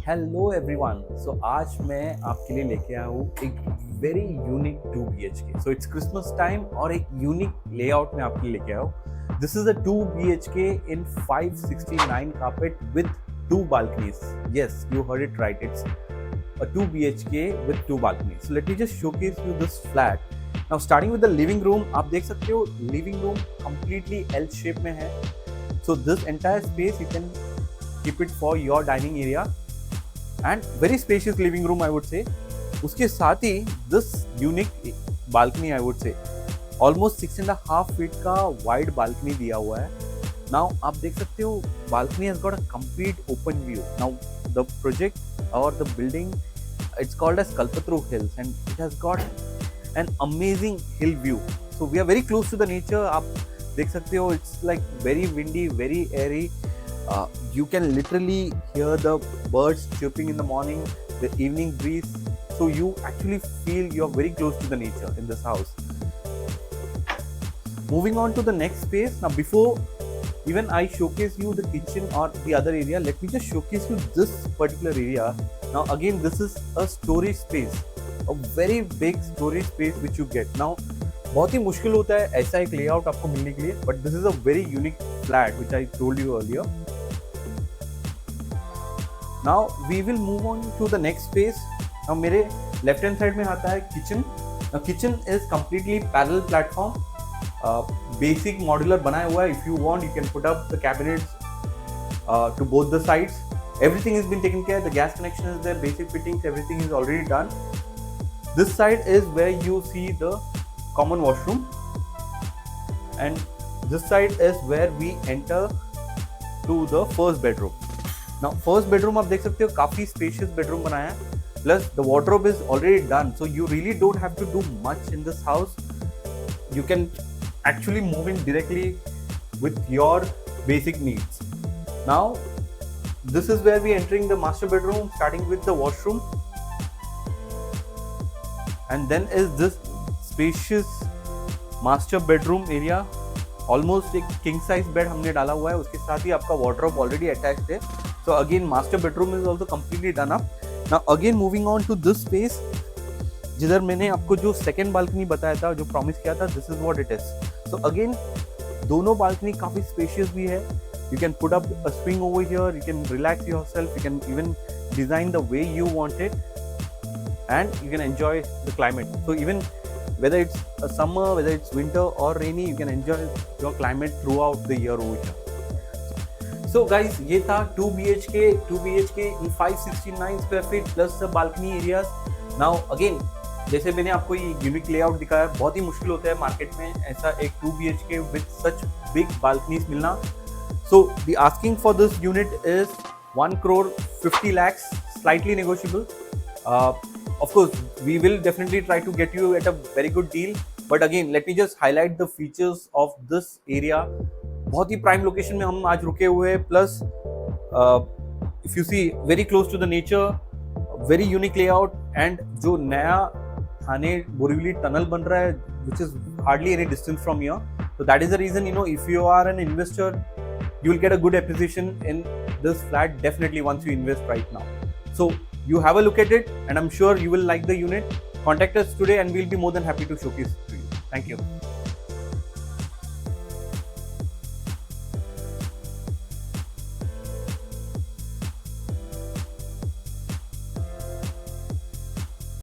Hello everyone. सो आज मैं आपके लिए लेके आया हूँ एक very unique 2 BHK। So it's Christmas time और एक यूनिक लेआउट में आपके लिए लेके आया हूँ। This is a 2 BHK in 569 carpet with 2 balconies. Yes, you heard it right. It's a 2 BHK with 2 balconies. So let me just showcase you this flat. Now starting with the living room, आप देख सकते हो living room completely L shape में है. So this entire space you can keep it for your dining area. And very spacious living room I would say. उसके साथ ही this unique balcony I would say almost 6.5 feet का wide balcony दिया हुआ है। Now आप देख सकते हो balcony has got a complete open view. Now the project और the building it's called as Kalpataru hills and it has got an amazing hill view. So we are very close to the nature. आप देख सकते हो it's like very windy, very Airy. You can literally hear the birds chirping in the morning, the evening breeze. So you actually feel you're very close to the nature in this house. Moving on to the next space. Now before even I showcase you the kitchen or the other area, let me just showcase you this particular area. Now again, this is a storage space, a very big storage space which you get. Now बहुत ही मुश्किल होता है ऐसा एक layout आपको मिलने के लिए, but this is a very unique flat which I told you earlier. Now we will move on to the next space. Now मेरे left hand side में आता है kitchen. Now kitchen is completely parallel platform. Basic modular बनाया हुआ है. If you want, you can put up the cabinets to both the sides. Everything has been taken care. The gas connection is there. Basic fittings, everything is already done. This side is where you see the common washroom, and this side is where we enter to the first bedroom. Now first bedroom आप देख सकते हो काफी spacious bedroom बनाया है. Plus the wardrobe is already done, so you really don't have to do much in this house. You can actually move in directly with your basic needs. Now this is where we entering the master bedroom, starting with the washroom, and then is this spacious master bedroom area. Almost एक king size bed हमने डाला हुआ है. उसके साथ ही आपका wardrobe already attached है. So again, master bedroom is also completely done up. Now again moving on to this space, जिधर मैंने आपको जो second balcony बताया था, जो promise किया था, this is what it is. So again, दोनों balcony काफी spacious भी है. You can put up a swing over here. You can relax yourself. You can even design the way you want it, and you can enjoy the climate. So even whether it's a summer, whether it's winter or rainy, you can enjoy your climate throughout the year over here. So guys, ये था 2 BHK in 569 square feet plus the balcony areas. Now again, जैसे मैंने आपको ये unique layout दिखाया, बहुत ही मुश्किल होता है मार्केट में ऐसा एक 2 BHK with such big balconies मिलना. So the asking for this unit is 1 crore 50 lakhs, slightly negotiable. Of course, we will definitely try to get you at a very good deal. But again, let me just highlight the features of this area. बहुत ही prime location में हम आज रुके हुए हैं. Plus if you see very close to the nature, very unique layout, and जो नया Thane Borivali tunnel बन रहा है which is hardly any distance from here. So that is the reason, if you are an investor, you will get a good appreciation in this flat definitely once you invest right now. So you have a look at it, and I'm sure you will like the unit. Contact us today and we'll be more than happy to showcase it to you. Thank you.